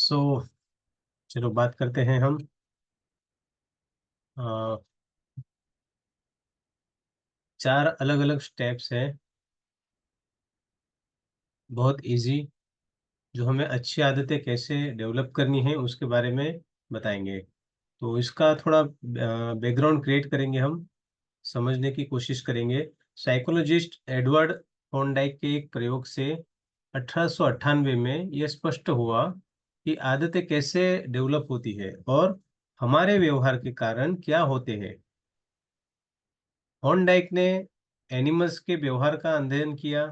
सो चलो बात करते हैं हम। अ, चार अलग अलग स्टेप्स हैं, बहुत इजी, जो हमें अच्छी आदतें कैसे डेवलप करनी है उसके बारे में बताएंगे। तो इसका थोड़ा बैकग्राउंड क्रिएट करेंगे, हम समझने की कोशिश करेंगे। साइकोलॉजिस्ट एडवर्ड थॉर्नडाइक के एक प्रयोग से 1898 में यह स्पष्ट हुआ कि आदतें कैसे डेवलप होती है और हमारे व्यवहार के कारण क्या होते हैं। थॉर्नडाइक ने एनिमल्स के व्यवहार का अध्ययन किया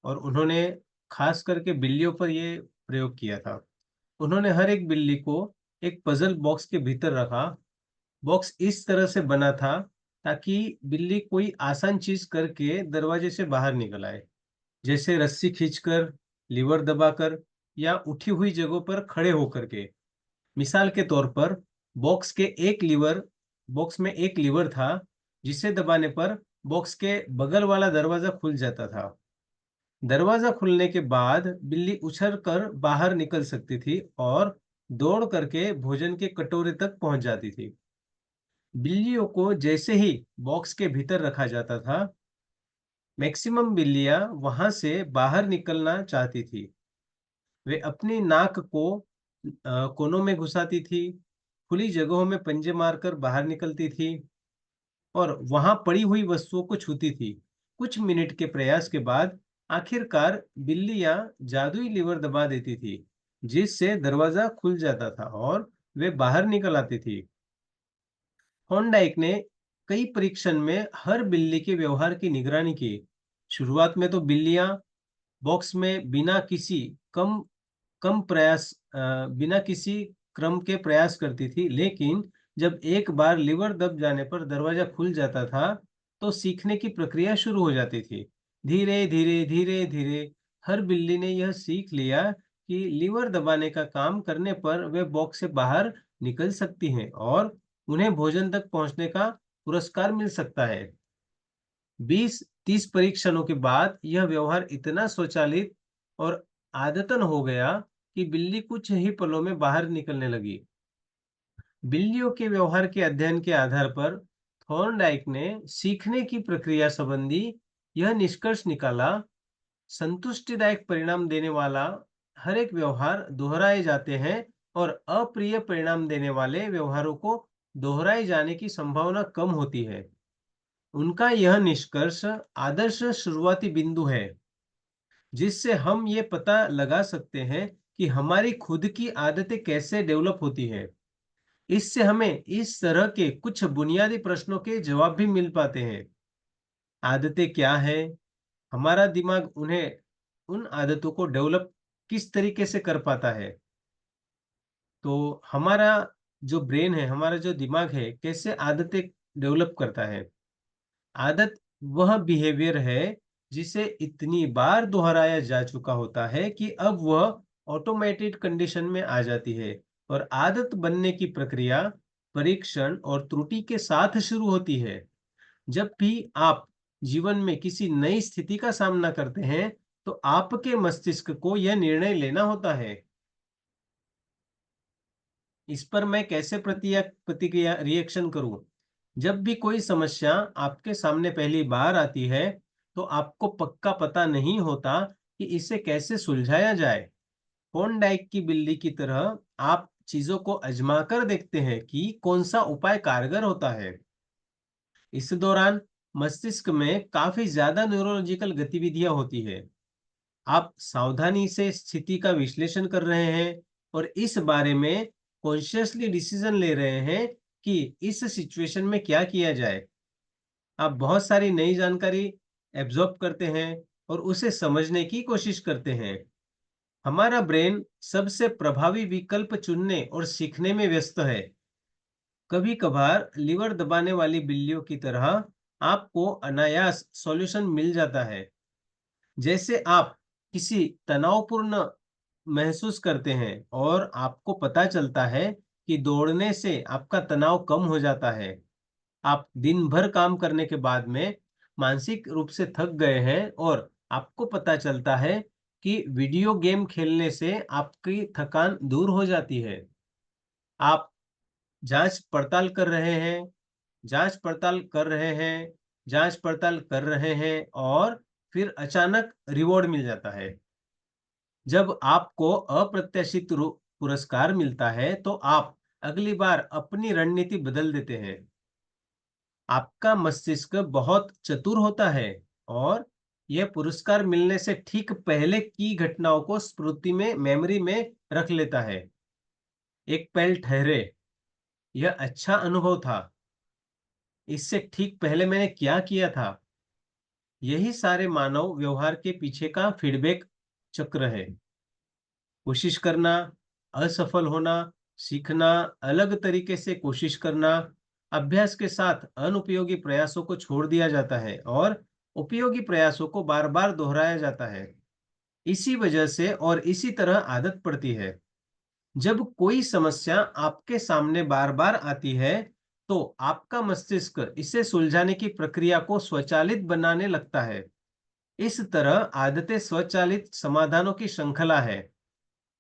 और उन्होंने खास करके बिल्लियों पर ये प्रयोग किया था। उन्होंने हर एक बिल्ली को एक पजल बॉक्स के भीतर रखा। बॉक्स इस तरह से बना था ताकि बिल्ली कोई आसान चीज करके दरवाजे से बाहर निकल आए, जैसे रस्सी खींचकर, लीवर दबाकर या उठी हुई जगहों पर खड़े होकर के। मिसाल के तौर पर बॉक्स में एक लीवर था, जिसे दबाने पर बॉक्स के बगल वाला दरवाजा खुल जाता था। दरवाजा खुलने के बाद बिल्ली उछल कर बाहर निकल सकती थी और दौड़ करके भोजन के कटोरे तक पहुंच जाती थी। बिल्लियों को जैसे ही बॉक्स के भीतर रखा जाता था, मैक्सिमम बिल्लियां वहां से बाहर निकलना चाहती थी। वे अपनी नाक को कोनों में घुसाती थी, खुली जगहों में पंजे मारकर बाहर निकलती थी और वहां पड़ी हुई वस्तुओं को छूती थी। कुछ मिनट के प्रयास के बाद आखिरकार बिल्लियां जादुई लीवर दबा देती थी, जिससे दरवाजा खुल जाता था और वे बाहर निकल आती थी। थॉर्नडाइक ने कई परीक्षण में हर बिल्ली के व्यवहार की निगरानी की। शुरुआत में तो बिल्लियां बॉक्स में कम कम प्रयास बिना किसी क्रम के प्रयास करती थी, लेकिन जब एक बार लीवर दब जाने पर दरवाजा खुल जाता था, तो सीखने की प्रक्रिया शुरू हो जाती थी। धीरे धीरे धीरे धीरे हर बिल्ली ने यह सीख लिया कि लीवर दबाने का काम करने पर वे बॉक्स से बाहर निकल सकती हैं और उन्हें भोजन तक पहुंचने का पुरस्कार मिल सकता है। 20-30 परीक्षणों के बाद यह व्यवहार इतना स्वचालित और आदतन हो गया कि बिल्ली कुछ ही पलों में बाहर निकलने लगी। बिल्लियों के व्यवहार के अध्ययन के आधार पर थॉर्नडाइक ने सीखने की प्रक्रिया संबंधी यह निष्कर्ष निकाला: संतुष्टिदायक परिणाम देने वाला हर एक व्यवहार दोहराए जाते हैं और अप्रिय परिणाम देने वाले व्यवहारों को दोहराए जाने की संभावना कम होती है। उनका यह निष्कर्ष आदर्श शुरुआती बिंदु है, जिससे हम ये पता लगा सकते हैं कि हमारी खुद की आदतें कैसे डेवलप होती हैं। इससे हमें इस तरह के कुछ बुनियादी प्रश्नों के जवाब भी मिल पाते हैं। आदतें क्या हैं? हमारा दिमाग उन्हें उन आदतों को डेवलप किस तरीके से कर पाता है? तो हमारा जो ब्रेन है, हमारा जो दिमाग है, कैसे आदतें डेवलप करता है? आदत वह बिहेवियर है जिसे इतनी बार दोहराया जा चुका होता है कि अब वह ऑटोमेटेड कंडीशन में आ जाती है और आदत बनने की प्रक्रिया परीक्षण और त्रुटि के साथ शुरू होती है। जब भी आप जीवन में किसी नई स्थिति का सामना करते हैं, तो आपके मस्तिष्क को यह निर्णय लेना होता है, इस पर मैं कैसे प्रतिक्रिया रिएक्शन करूं। जब भी कोई समस्या आपके सामने पहली बार आती है, तो आपको पक्का पता नहीं होता कि इसे कैसे सुलझाया जाए। थॉर्नडाइक की बिल्ली की तरह आप चीजों को आजमा कर देखते हैं कि कौन सा उपाय कारगर होता है। इस दौरान मस्तिष्क में काफी ज्यादा न्यूरोलॉजिकल गतिविधियां होती है। आप सावधानी से स्थिति का विश्लेषण कर रहे हैं और इस बारे में कॉन्शियसली डिसीजन ले रहे हैं कि इस सिचुएशन में क्या किया जाए। आप बहुत सारी नई जानकारी एब्जॉर्ब करते हैं और उसे समझने की कोशिश करते हैं। हमारा ब्रेन सबसे प्रभावी विकल्प चुनने और सीखने में व्यस्त है। कभी कभार लीवर दबाने वाली बिल्लियों की तरह आपको अनायास सॉल्यूशन मिल जाता है। जैसे आप किसी तनावपूर्ण महसूस करते हैं और आपको पता चलता है कि दौड़ने से आपका तनाव कम हो जाता है। आप दिन भर काम करने के बाद में मानसिक रूप से थक गए हैं और आपको पता चलता है कि वीडियो गेम खेलने से आपकी थकान दूर हो जाती है। आप जांच-पड़ताल कर रहे हैं, जांच-पड़ताल कर रहे हैं, जांच-पड़ताल कर रहे हैं और फिर अचानक रिवॉर्ड मिल जाता है। जब आपको अप्रत्याशित पुरस्कार मिलता है, तो आप अगली बार अपनी रणनीति बदल देते हैं। आपका मस्तिष्क बहुत चतुर होता है और यह पुरस्कार मिलने से ठीक पहले की घटनाओं को स्मृति में, मेमोरी में रख लेता है। एक पल ठहरे, यह अच्छा अनुभव था। इससे ठीक पहले मैंने क्या किया था? यही सारे मानव व्यवहार के पीछे का फीडबैक चक्र है। कोशिश करना, असफल होना, सीखना, अलग तरीके से कोशिश करना, अभ्यास के साथ अनुपयोगी प्रयासों को छोड़ दिया जाता है और उपयोगी प्रयासों को बार-बार दोहराया जाता है। इसी वजह से और इसी तरह आदत पड़ती है। जब कोई समस्या आपके सामने बार-बार आती है, तो आपका मस्तिष्क इसे सुलझाने की प्रक्रिया को स्वचालित बनाने लगता है। इस तरह आदतें स्वचालित समाधानों की श्रृंखला है,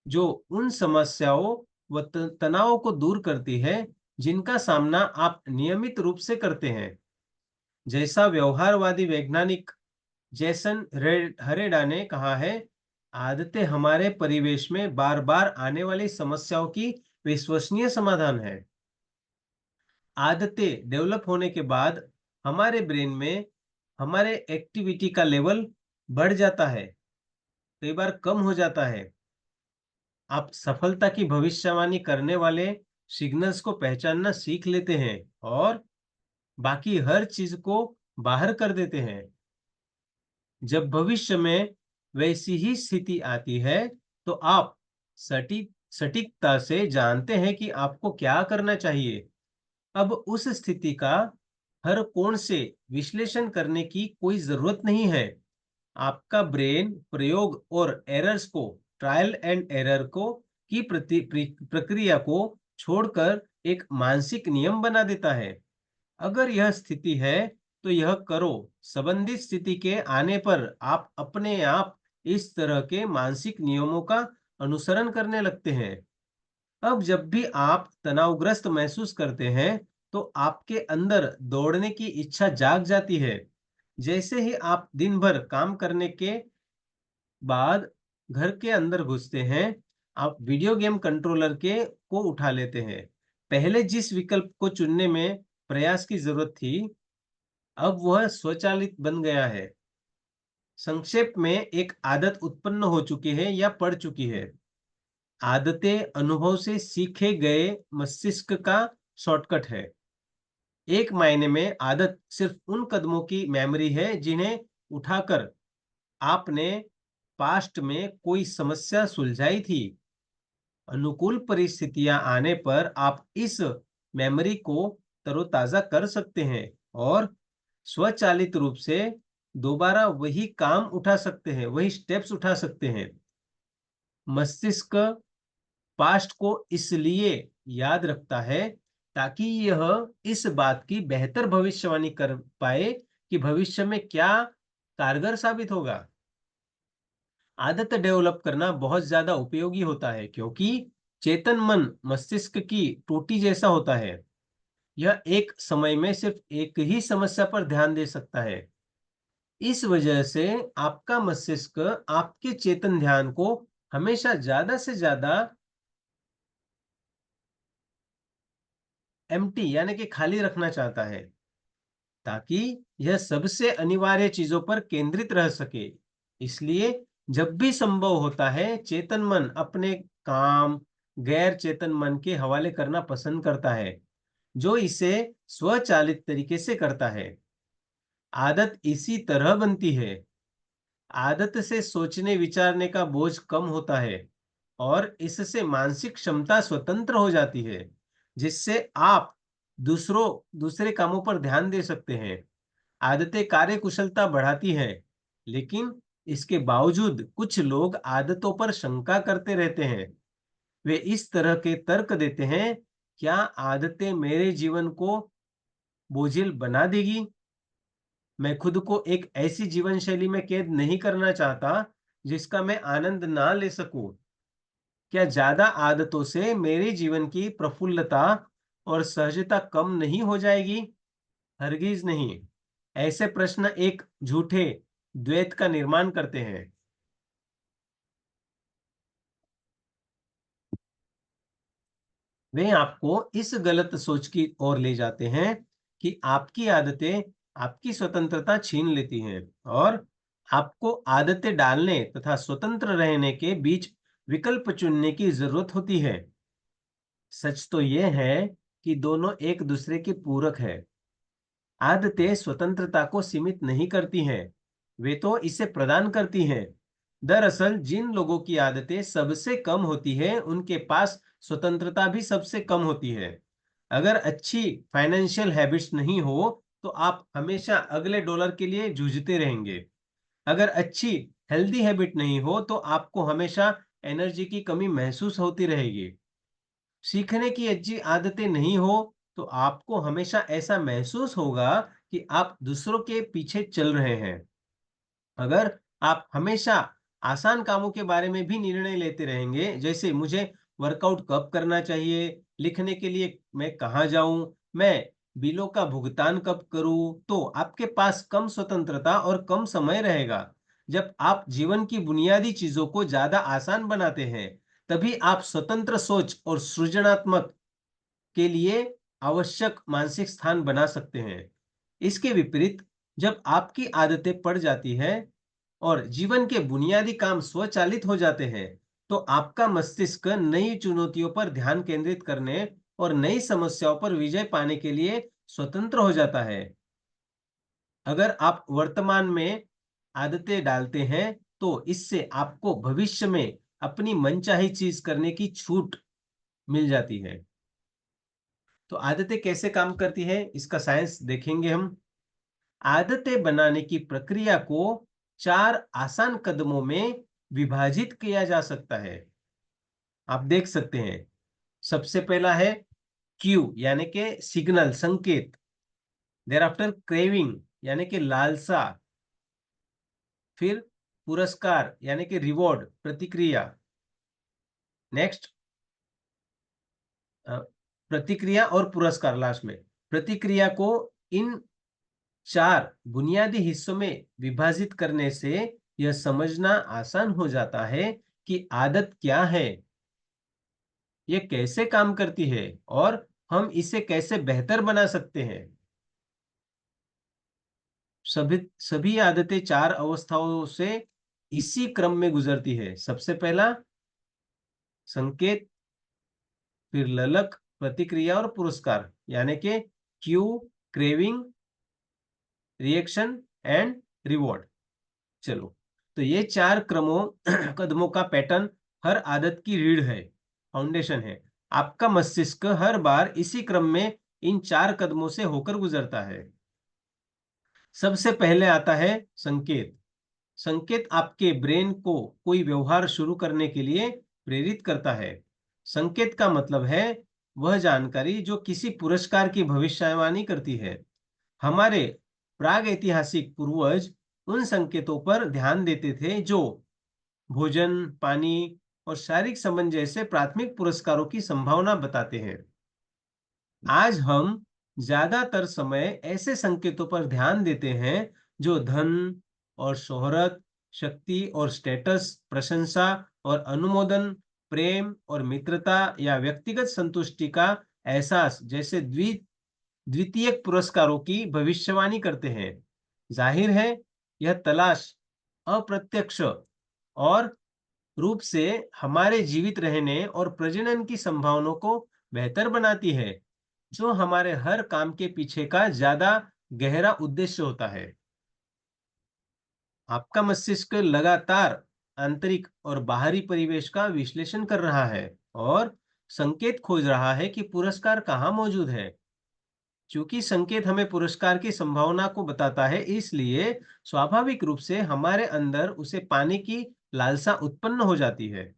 जो उन समस्याओं व तनावों को दूर करती है, जिनका सामना आप नियमित रूप से करते हैं। जैसा व्यवहारवादी वैज्ञानिक जेसन हरेडा ने कहा है, आदतें हमारे परिवेश में बार-बार आने वाली समस्याओं की विश्वसनीय समाधान है। आदतें डेवलप होने के बाद हमारे ब्रेन में हमारे एक्टिविटी का लेवल बढ़ जाता है, कई बार कम हो जाता है। आप सफलता की भविष्यवाणी करने वाले सिग्नल्स को पहचानना सीख लेते हैं और बाकी हर चीज को बाहर कर देते हैं। जब भविष्य में वैसी ही स्थिति आती है, तो आप सटीकता से जानते हैं कि आपको क्या करना चाहिए। अब उस स्थिति का हर कोण से विश्लेषण करने की कोई जरूरत नहीं है। आपका ब्रेन प्रयोग और एरर्स को, ट्रायल एंड एरर को प्रक्रिया को छोड़कर एक मानसिक नियम बना देता है। अगर यह स्थिति है, तो यह करो। संबंधित स्थिति के आने पर आप अपने आप इस तरह के मानसिक नियमों का अनुसरण करने लगते हैं। अब जब भी आप तनावग्रस्त महसूस करते हैं, तो आपके अंदर दौड़ने की इच्छा जाग जाती है। जैसे ही आप दिन भर काम करने के बाद घर के अंदर घुसते हैं, आप वीडियो गेम कंट्रोलर को उठा लेते हैं। पहले जिस विकल्प को चुनने में प्रयास की जरूरत थी, अब वह स्वचालित बन गया है। संक्षेप में एक आदत उत्पन्न हो चुकी है या पड़ चुकी है। आदतें अनुभव से सीखे गए मस्तिष्क का शॉर्टकट है। एक मायने में आदत सिर्फ उन कदमों की मेमोरी है, जिन्हें उठाकर आपने पास्ट में कोई समस्या सुलझाई थी। अनुकूल परिस्थितियां आने पर आप इस मेमोरी को तरोताजा कर सकते हैं और स्वचालित रूप से दोबारा वही काम उठा सकते हैं, वही स्टेप्स उठा सकते हैं। मस्तिष्क पास्ट को इसलिए याद रखता है, ताकि यह इस बात की बेहतर भविष्यवाणी कर पाए कि भविष्य में क्या कारगर साबित होगा। आदत डेवलप करना बहुत ज्यादा उपयोगी होता है, क्योंकि चेतन मन मस्तिष्क की टूटी जैसा होता है। यह एक समय में सिर्फ एक ही समस्या पर ध्यान दे सकता है। इस वजह से आपका मस्तिष्क आपके चेतन ध्यान को हमेशा ज्यादा से ज्यादा एम्प्टी यानी कि खाली रखना चाहता है, ताकि यह सबसे अनिवार्य चीजों पर केंद्रित रह सके। इसलिए जब भी संभव होता है, चेतन मन अपने काम गैर चेतन मन के हवाले करना पसंद करता है, जो इसे स्वचालित तरीके से करता है। आदत इसी तरह बनती है। आदत से सोचने विचारने का बोझ कम होता है और इससे मानसिक क्षमता स्वतंत्र हो जाती है, जिससे आप दूसरे कामों पर ध्यान दे सकते हैं। आदतें कार्यकुशलता बढ़ाती हैं, लेकिन इसके बावजूद कुछ लोग आदतों पर शंका करते रहते हैं। वे इस तरह के तर्क देते हैं, क्या आदतें मेरे जीवन को बोझिल बना देगी? मैं खुद को एक ऐसी जीवन शैली में कैद नहीं करना चाहता, जिसका मैं आनंद ना ले सकूं? क्या ज्यादा आदतों से मेरे जीवन की प्रफुल्लता और सहजता कम नहीं हो जाएगी? हरगिज नहीं। ऐसे प्रश्न एक झूठे द्वैत का निर्माण करते हैं। वे आपको इस गलत सोच की ओर ले जाते हैं कि आपकी आदतें आपकी स्वतंत्रता छीन लेती हैं और आपको आदतें डालने तथा स्वतंत्र रहने के बीच विकल्प चुनने की जरूरत होती है। सच तो यह है कि दोनों एक दूसरे के पूरक है। आदतें स्वतंत्रता को सीमित नहीं करती हैं, वे तो इसे प्रदान करती हैं। दरअसल जिन लोगों की आदतें सबसे कम होती है, उनके पास स्वतंत्रता भी सबसे कम होती है। अगर अच्छी फाइनेंशियल हैबिट्स नहीं हो, तो आप हमेशा अगले डॉलर के लिए जूझते रहेंगे। अगर अच्छी हेल्दी हैबिट नहीं हो, तो आपको हमेशा एनर्जी की कमी महसूस होती रहेगी। सीखने की अच्छी आदतें नहीं हो, तो आपको हमेशा ऐसा महसूस होगा कि आप दूसरों के पीछे चल रहे हैं। अगर आप हमेशा आसान कामों के बारे में भी निर्णय लेते रहेंगे, जैसे मुझे वर्कआउट कब करना चाहिए, लिखने के लिए मैं कहाँ जाऊं, मैं बिलों का भुगतान कब करूं, तो आपके पास कम स्वतंत्रता और कम समय रहेगा। जब आप जीवन की बुनियादी चीजों को ज्यादा आसान बनाते हैं, तभी आप स्वतंत्र सोच और सृजनात्मक के लिए आवश्यक मानसिक स्थान बना सकते हैं। इसके विपरीत, जब आपकी आदतें पड़ जाती हैं और जीवन के बुनियादी काम स्वचालित हो जाते हैं, तो आपका मस्तिष्क नई चुनौतियों पर ध्यान केंद्रित करने और नई समस्याओं पर विजय पाने के लिए स्वतंत्र हो जाता है। अगर आप वर्तमान में आदतें डालते हैं, तो इससे आपको भविष्य में अपनी मनचाही चीज करने की छूट मिल जाती है। तो आदतें कैसे काम करती है, इसका साइंस देखेंगे हम। आदतें बनाने की प्रक्रिया को 4 आसान कदमों में विभाजित किया जा सकता है। आप देख सकते हैं। सबसे पहला है क्यू, यानी कि सिग्नल, संकेत। देर आफ्टर क्रेविंग, यानी कि लालसा। फिर पुरस्कार, यानी कि रिवॉर्ड, प्रतिक्रिया। नेक्स्ट प्रतिक्रिया और पुरस्कार लास्ट में। प्रतिक्रिया को इन 4 बुनियादी हिस्सों में विभाजित करने से यह समझना आसान हो जाता है कि आदत क्या है, ये कैसे काम करती है और हम इसे कैसे बेहतर बना सकते हैं। सभी सभी आदतें 4 अवस्थाओं से इसी क्रम में गुजरती है। सबसे पहला संकेत, फिर ललक, प्रतिक्रिया और पुरस्कार, यानी कि Q, craving, reaction and reward. चलो, तो ये 4 क्रमों कदमों का पैटर्न हर आदत की रीढ़ है, फाउंडेशन है। आपका मस्तिष्क हर बार इसी क्रम में इन 4 कदमों से होकर गुजरता है। सबसे पहले आता है संकेत। संकेत आपके ब्रेन को कोई व्यवहार शुरू करने के लिए प्रेरित करता है। संकेत का मतलब है वह जानकारी जो किसी पुरस्कार की भविष्यवाणी करती है। हमारे प्रागैतिहासिक पूर्वज उन संकेतों पर ध्यान देते थे जो भोजन, पानी और शारीरिक संबंध जैसे प्राथमिक पुरस्कारों की संभावना बताते हैं। आज हम ज्यादातर समय ऐसे संकेतों पर ध्यान देते हैं जो धन और शोहरत, शक्ति और स्टेटस, प्रशंसा और अनुमोदन, प्रेम और मित्रता या व्यक्तिगत संतुष्टि का एहसास जैसे द्वितीयक पुरस्कारों की भविष्यवाणी करते हैं। जाहिर है, यह तलाश अप्रत्यक्ष और रूप से हमारे जीवित रहने और प्रजनन की संभावनाओं को बेहतर बनाती है, जो हमारे हर काम के पीछे का ज्यादा गहरा उद्देश्य होता है। आपका मस्तिष्क लगातार आंतरिक और बाहरी परिवेश का विश्लेषण कर रहा है और संकेत खोज रहा है कि पुरस्कार कहाँ मौजूद है। क्योंकि संकेत हमें पुरस्कार की संभावना को बताता है, इसलिए स्वाभाविक रूप से हमारे अंदर उसे पाने की लालसा उत्पन्न हो जाती है।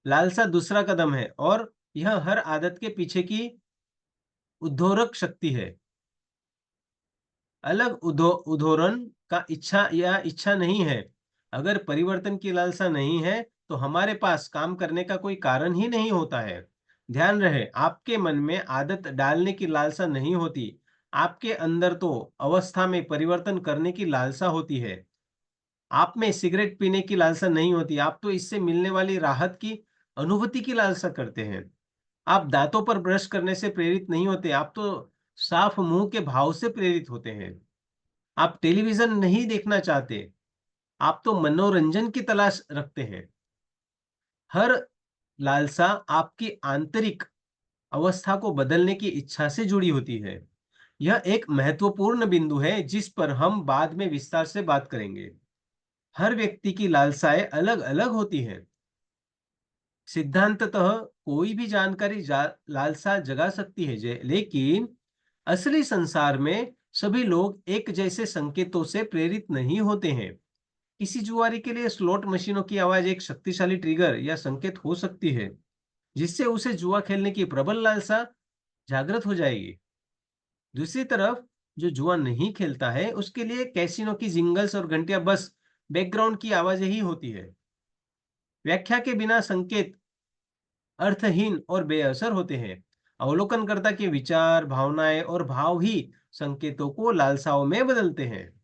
लालसा दूसरा कदम है और यह हर आदत के पीछे की उद्धोरक शक्ति है। अलग उद्धोरण का इच्छा या इच्छा नहीं है, अगर परिवर्तन की लालसा नहीं है, तो हमारे पास काम करने का कोई कारण ही नहीं होता है। ध्यान रहे, आपके मन में आदत डालने की लालसा नहीं होती, आपके अंदर तो अवस्था में परिवर्तन करने की लालसा होती है। आप में सिगरेट पीने की लालसा नहीं होती, आप तो इससे मिलने वाली राहत की अनुभूति की लालसा करते हैं। आप दांतों पर ब्रश करने से प्रेरित नहीं होते, आप तो साफ मुंह के भाव से प्रेरित होते हैं। आप टेलीविजन नहीं देखना चाहते, आप तो मनोरंजन की तलाश रखते हैं। हर लालसा आपकी आंतरिक अवस्था को बदलने की इच्छा से जुड़ी होती है। यह एक महत्वपूर्ण बिंदु है जिस पर हम बाद में विस्तार से बात करेंगे। हर व्यक्ति की लालसाएं अलग-अलग होती हैं। सिद्धांततः कोई भी जानकारी लालसा जगा सकती है, लेकिन असली संसार में सभी लोग एक जैसे संकेतों से प्रेरित नहीं होते हैं। किसी जुआरी के लिए स्लॉट मशीनों की आवाज एक शक्तिशाली ट्रिगर या संकेत हो सकती है, जिससे उसे जुआ खेलने की प्रबल लालसा जागृत हो जाएगी। दूसरी तरफ जो जुआ नहीं खेलता है, उसके लिए कैसीनो की जिंगल्स और घंटियां बस बैकग्राउंड की आवाजें ही होती है। व्याख्या के बिना संकेत अर्थहीन और बेअसर होते हैं। अवलोकनकर्ता के विचार, भावनाएं और भाव ही संकेतों को लालसाओं में बदलते हैं।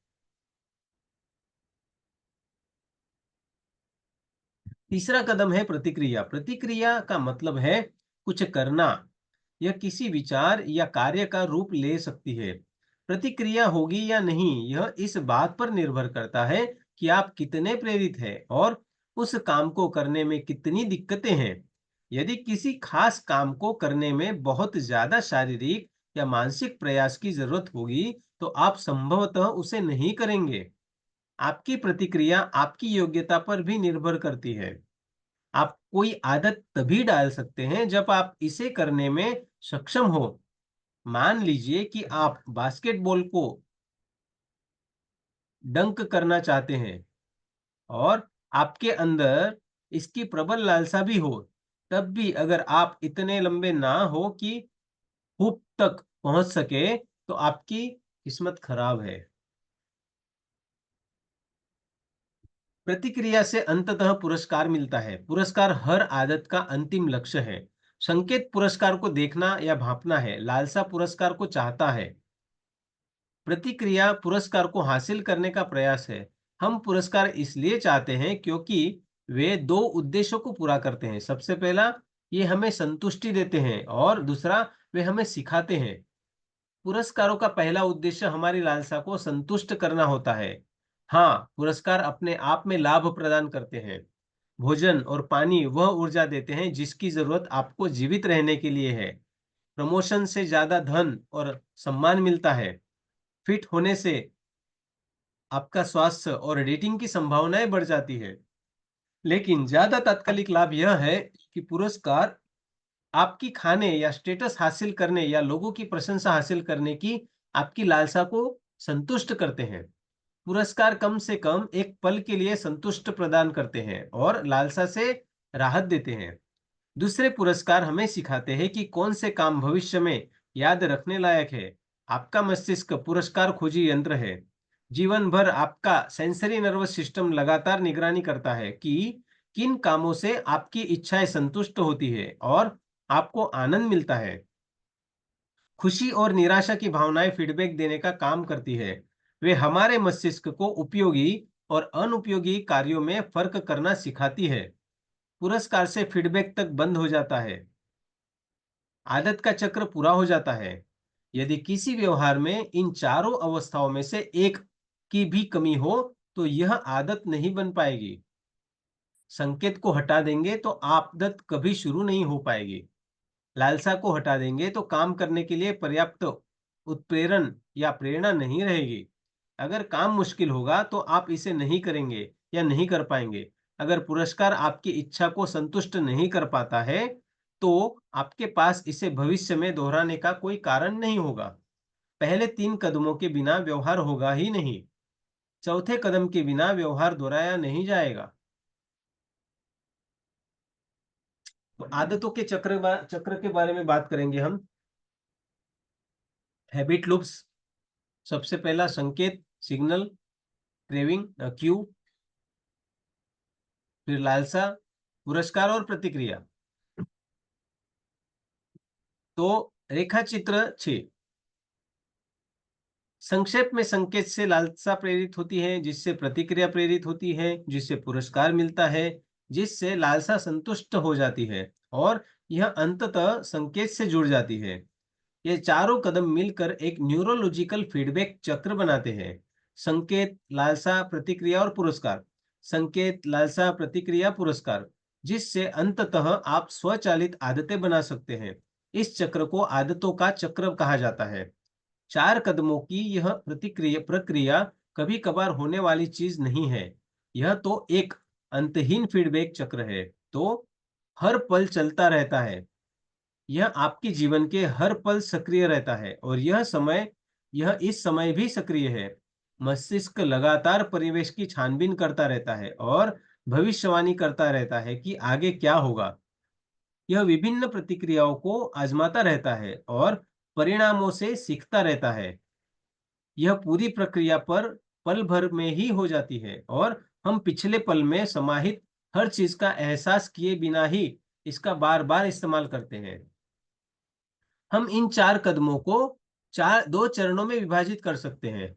तीसरा कदम है प्रतिक्रिया। प्रतिक्रिया का मतलब है कुछ करना। यह किसी विचार या कार्य का रूप ले सकती है। प्रतिक्रिया होगी या नहीं, यह इस बात पर निर्भर करता है कि आप कितने प्रेरित हैं और उस काम को करने में कितनी दिक्कतें हैं। यदि किसी खास काम को करने में बहुत ज्यादा शारीरिक या मानसिक प्रयास की जरूरत होगी, तो आप संभवतः उसे नहीं करेंगे। आपकी प्रतिक्रिया आपकी योग्यता पर भी निर्भर करती है। आप कोई आदत तभी डाल सकते हैं जब आप इसे करने में सक्षम हो। मान लीजिए कि आप बास्केटबॉल को डंक करना चाहते हैं और आपके अंदर इसकी प्रबल लालसा भी हो। तब भी अगर आप इतने लंबे ना हो कि हुप तक पहुंच सके, तो आपकी किस्मत खराब है। प्रतिक्रिया से अंततः पुरस्कार मिलता है। पुरस्कार हर आदत का अंतिम लक्ष्य है। संकेत पुरस्कार को देखना या भांपना है, लालसा पुरस्कार को चाहता है। प्रतिक्रिया पुरस्कार को हासिल करने का प्रयास है। हम पुरस्कार इसलिए चाहते हैं क्योंकि वे दो उद्देश्यों को पूरा करते हैं। सबसे पहला, ये हमें संतुष्टि देते हैं और दूसरा, वे हमें सिखाते हैं। पुरस्कारों का पहला उद्देश्य हमारी लालसा को संतुष्ट करना होता है। हाँ, पुरस्कार अपने आप में लाभ प्रदान करते हैं। भोजन और पानी वह ऊर्जा देते हैं जिसकी जरूरत आपको जीवित रहने के लिए है। प्रमोशन से ज्यादा धन और सम्मान मिलता है। फिट होने से आपका स्वास्थ्य और डेटिंग की संभावनाएं बढ़ जाती है। लेकिन ज्यादा तात्कालिक लाभ यह है कि पुरस्कार आपकी खाने या स्टेटस हासिल करने या लोगों की प्रशंसा हासिल करने की आपकी लालसा को संतुष्ट करते हैं। पुरस्कार कम से कम एक पल के लिए संतुष्ट प्रदान करते हैं और लालसा से राहत देते हैं। दूसरे पुरस्कार हमें सिखाते हैं कि कौन से काम भविष्य में याद रखने लायक है। आपका मस्तिष्क पुरस्कार खोजी यंत्र है। जीवन भर आपका सेंसरी नर्वस सिस्टम लगातार निगरानी करता है कि किन कामों से आपकी इच्छाएं संतुष्ट होती है और आपको आनंद मिलता है। खुशी और निराशा की भावनाएं फीडबैक देने का काम करती है। वे हमारे मस्तिष्क को उपयोगी और अनुपयोगी कार्यों में फर्क करना सिखाती है। पुरस्कार से फीडबैक तक बंद हो जाता है, आदत का चक्र पूरा हो जाता है। यदि किसी व्यवहार में इन चारों अवस्थाओं में से एक की भी कमी हो, तो यह आदत नहीं बन पाएगी। संकेत को हटा देंगे तो आदत कभी शुरू नहीं हो पाएगी। लालसा को हटा देंगे तो काम करने के लिए पर्याप्त उत्प्रेरण या प्रेरणा नहीं रहेगी। अगर काम मुश्किल होगा तो आप इसे नहीं करेंगे या नहीं कर पाएंगे। अगर पुरस्कार आपकी इच्छा को संतुष्ट नहीं कर पाता है, तो आपके पास इसे भविष्य में दोहराने का कोई कारण नहीं होगा। पहले तीन कदमों के बिना व्यवहार होगा ही नहीं। चौथे कदम के बिना व्यवहार दोहराया नहीं जाएगा। तो आदतों के चक्र के बारे में बात करेंगे हम। Habit loops. सबसे पहला संकेत, सिग्नल, क्रेविंग, क्यू। फिर लालसा, पुरस्कार और प्रतिक्रिया। तो रेखा चित्र 6। संक्षेप में संकेत से लालसा प्रेरित होती है, जिससे प्रतिक्रिया प्रेरित होती है, जिससे पुरस्कार मिलता है, जिससे लालसा संतुष्ट हो जाती है और यह अंततः संकेत से जुड़ जाती है। ये चारों कदम मिलकर एक न्यूरोलॉजिकल फीडबैक चक्र बनाते हैं। संकेत, लालसा, प्रतिक्रिया और पुरस्कार। संकेत, लालसा, प्रतिक्रिया, पुरस्कार, जिससे अंततः आप स्वचालित आदतें बना सकते हैं। इस चक्र को आदतों का चक्र कहा जाता है। 4 कदमों की यह प्रतिक्रिया प्रक्रिया कभी-कभार होने वाली चीज नहीं है। यह तो एक अंतहीन फीडबैक चक्र है। तो हर पल चलता रहता है। यह आपके जीवन के हर पल सक्रिय रहता है और यह इस समय भी सक्रिय है। मस्तिष्क लगातार परिवेश की छानबीन करता रहता है और भविष्यवाणी करता रहता है कि आगे क्या होगा। यह विभिन्न प्रतिक्रियाओं को आजमाता रहता है और परिणामों से सीखता रहता है। यह पूरी प्रक्रिया पर पल भर में ही हो जाती है और हम पिछले पल में समाहित हर चीज का एहसास किए बिना ही इसका बार-बार इस्तेमाल करते हैं। हम इन 4 कदमों को 2 चरणों में विभाजित कर सकते हैं,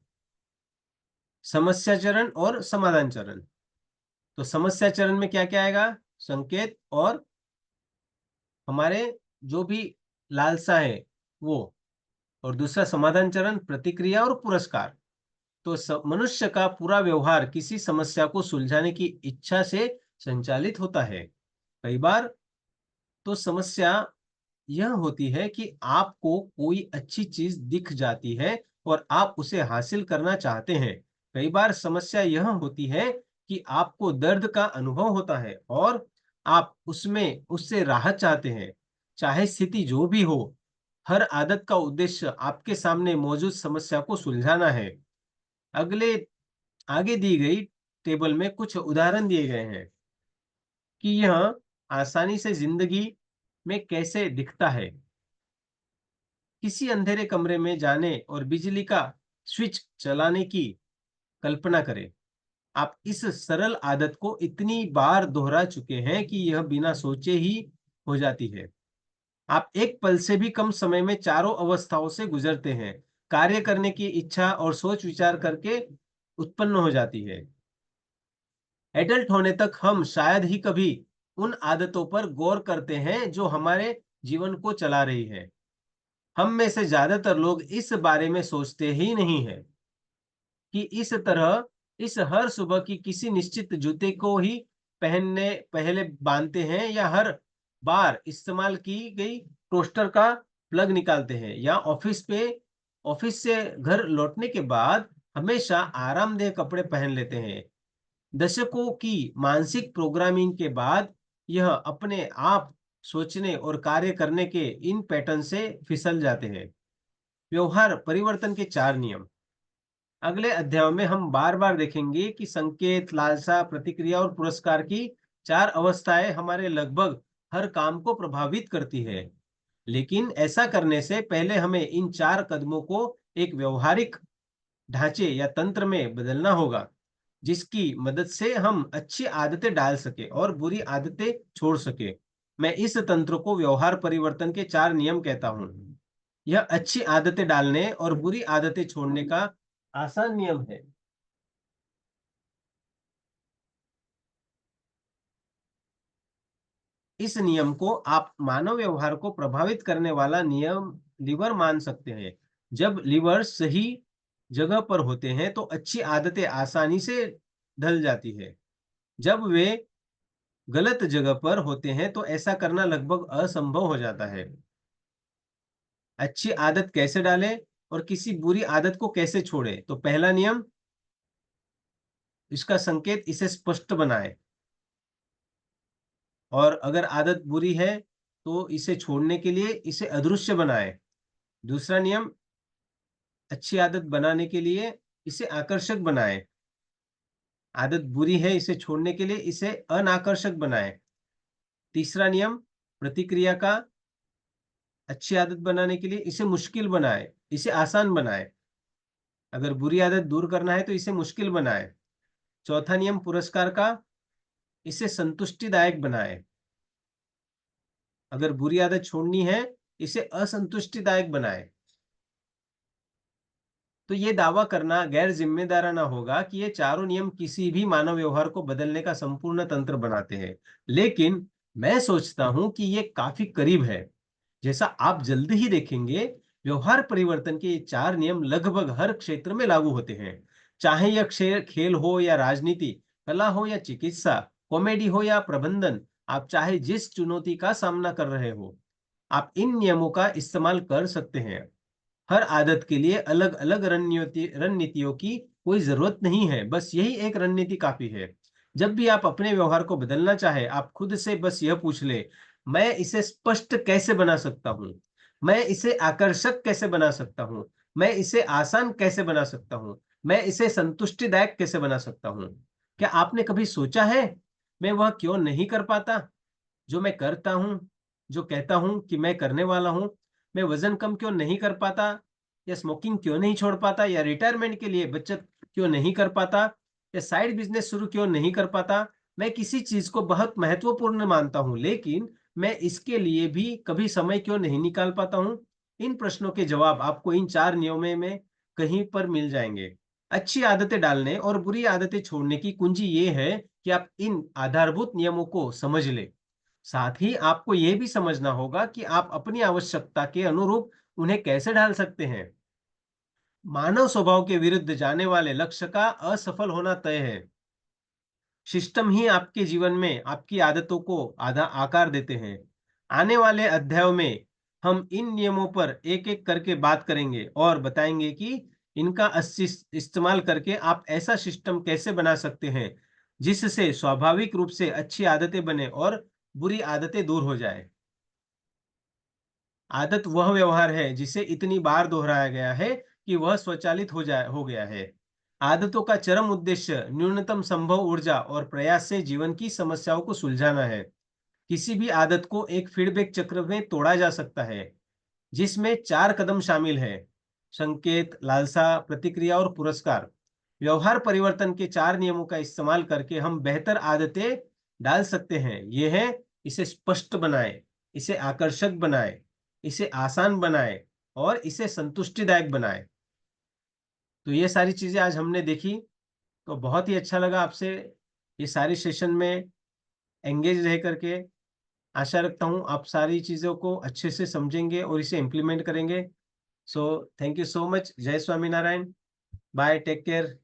समस्या चरण और समाधान चरण। तो समस्या चरण में क्या-क्या आएगा? संकेत और हमारे जो भी लालसा है वो, और दूसरा समाधान चरण प्रतिक्रिया और पुरस्कार। तो मनुष्य का पूरा व्यवहार किसी समस्या को सुलझाने की इच्छा से संचालित होता है। कई बार तो समस्या यह होती है कि आपको कोई अच्छी चीज दिख जाती है और आप उसे हासिल करना चाहते हैं। कई बार समस्या यह होती है कि आपको दर्द का अनुभव होता है और आप उसमें उससे राहत चाहते हैं। चाहे स्थिति जो भी हो, हर आदत का उद्देश्य आपके सामने मौजूद समस्या को सुलझाना है। अगले आगे दी गई टेबल में कुछ उदाहरण दिए गए हैं कि यह आसानी से जिंदगी में कैसे दिखता है। किसी अंधेरे कमरे में जाने और बिजली का स्विच चलाने की कल्पना करें। आप इस सरल आदत को इतनी बार दोहरा चुके हैं कि यह बिना सोचे ही हो जाती है। आप एक पल से भी कम समय में चारों अवस्थाओं से गुजरते हैं। कार्य करने की इच्छा और सोच विचार करके उत्पन्न हो जाती है। एडल्ट होने तक हम शायद ही कभी उन आदतों पर गौर करते हैं जो हमारे जीवन को चला रही है। हम में से ज्यादातर लोग इस बारे में सोचते ही नहीं है कि इस हर सुबह की किसी निश्चित जूते को ही पहनने पहले बांधते हैं या हर बार इस्तेमाल की गई टोस्टर का प्लग निकालते हैं या ऑफिस से घर लौटने के बाद हमेशा आरामदेह कपड़े पहन लेते हैं। दशकों की मानसिक प्रोग्रामिंग के बाद यह अपने आप सोचने और कार्य करने के इन पैटर्न से फिसल जाते हैं। व्यवहार परिवर्तन के 4 नियम। अगले अध्याय में हम बार-बार देखेंगे कि संकेत, लालसा, प्रतिक्रिया और पुरस्कार की 4 अवस्थाएं हमारे लगभग हर काम को प्रभावित करती है। लेकिन ऐसा करने से पहले हमें इन 4 कदमों को एक व्यवहारिक ढांचे या तंत्र में बदलना होगा, जिसकी मदद से हम अच्छी आदतें डाल सके और बुरी आदतें छोड़ सके। मैं इस तंत्र को व्यवहार परिवर्तन के 4 नियम कहता हूँ। यह अच्छी आदतें डालने और बुरी आदतें छोड़ने का आसान नियम है। इस नियम को आप मानव व्यवहार को प्रभावित करने वाला नियम लीवर मान सकते हैं। जब लीवर सही जगह पर होते हैं तो अच्छी आदतें आसानी से ढल जाती है। जब वे गलत जगह पर होते हैं तो ऐसा करना लगभग असंभव हो जाता है। अच्छी आदत कैसे डालें और किसी बुरी आदत को कैसे छोड़ें? तो पहला नियम, इसका संकेत इसे स्पष्ट बनाएं। और अगर आदत बुरी है तो इसे छोड़ने के लिए इसे अदृश्य बनाएं। दूसरा नियम, अच्छी आदत बनाने के लिए इसे आकर्षक बनाएं। आदत बुरी है, इसे छोड़ने के लिए इसे अनाकर्षक बनाएं। तीसरा नियम, प्रतिक्रिया का अच्छी आदत बनाने के लिए इसे मुश्किल बनाएं, इसे आसान बनाएं। अगर बुरी आदत दूर करना है तो इसे मुश्किल बनाएं। चौथा नियम, पुरस्कार का, इसे संतुष्टिदायक बनाए। अगर बुरी आदत छोड़नी है, इसे असंतुष्टिदायक बनाए। तो ये दावा करना गैर जिम्मेदाराना होगा कि ये चारों नियम किसी भी मानव व्यवहार को बदलने का संपूर्ण तंत्र बनाते हैं। लेकिन मैं सोचता हूं कि ये काफी करीब है। जैसा आप जल्दी ही देखेंगे, व्यवहार परिवर्तन के ये चार नियम लगभग हर क्षेत्र में लागू होते हैं। चाहे यह खेल हो या राजनीति, कला हो या चिकित्सा, कॉमेडी हो या प्रबंधन, आप चाहे जिस चुनौती का सामना कर रहे हो, आप इन नियमों का इस्तेमाल कर सकते हैं। हर आदत के लिए अलग-अलग रणनीतियों की कोई जरूरत नहीं है, बस यही एक रणनीति काफी है। जब भी आप अपने व्यवहार को बदलना चाहे, आप खुद से बस यह पूछ ले, मैं इसे स्पष्ट कैसे बना सकता हूँ? मैं इसे आकर्षक कैसे बना सकता हूँ? मैं इसे आसान कैसे बना सकता हूँ? मैं इसे संतुष्टिदायक कैसे बना सकता हूँ? क्या आपने कभी सोचा है, मैं वह क्यों नहीं कर पाता, जो मैं करता हूँ, जो कहता हूँ कि मैं करने वाला हूँ? मैं वज़न कम क्यों नहीं कर पाता? या स्मोकिंग क्यों नहीं छोड़ पाता? या रिटायरमेंट के लिए बचत क्यों नहीं कर पाता? या साइड बिज़नेस शुरू क्यों नहीं कर पाता? मैं किसी चीज़ को बहुत महत्वपूर्ण मानता हूँ, लेकिन मैं इसके लिए भी कभी समय क्यों नहीं निकाल पाता हूँ? इन प्रश्नों के जवाब आपको इन 4 नियमों में कहीं पर मिल जाएँगे। अच्छी आदतें डालने और बुरी आदतें छोड़ने की कुंजी ये है कि आप इन आधारभूत नियमों को समझ लें। साथ ही आपको यह भी समझना होगा कि आप अपनी आवश्यकता के अनुरूप उन्हें कैसे ढाल सकते हैं। मानव स्वभाव के विरुद्ध जाने वाले लक्ष्य का असफल होना तय है। सिस्टम ही आपके जीवन में आपकी आदतों को आधा आकार देते हैं। आने वाले अध्यायों में हम इन नियमों पर एक-एक करके बात करेंगे और बताएंगे कि इनका इस्तेमाल करके आप ऐसा सिस्टम कैसे बना सकते हैं, जिससे स्वाभाविक रूप से अच्छी आदतें बने और बुरी आदतें दूर हो जाए। आदत वह व्यवहार है जिसे इतनी बार दोहराया गया है कि वह स्वचालित हो गया है। आदतों का चरम उद्देश्य न्यूनतम संभव ऊर्जा और प्रयास से जीवन की समस्याओं को सुलझाना है। किसी भी आदत को एक फीडबैक चक्र में तोड़ा जा सकता है, जिसमें 4 कदम शामिल हैं: संकेत, लालसा, प्रतिक्रिया और पुरस्कार। व्यवहार परिवर्तन के 4 नियमों का इस्तेमाल करके हम बेहतर आदतें डाल सकते हैं। ये है, इसे स्पष्ट बनाएं, इसे आकर्षक बनाएं, इसे आसान बनाएं और इसे संतुष्टिदायक बनाएं। तो ये सारी चीजें आज हमने देखी, तो बहुत ही अच्छा लगा आपसे ये सारी सेशन में एंगेज रह करके। आशा रखता हूँ आप सारी चीज़ों को अच्छे से समझेंगे और इसे इम्प्लीमेंट करेंगे। So thank you so much. जय स्वामीनारायण। Bye, take care.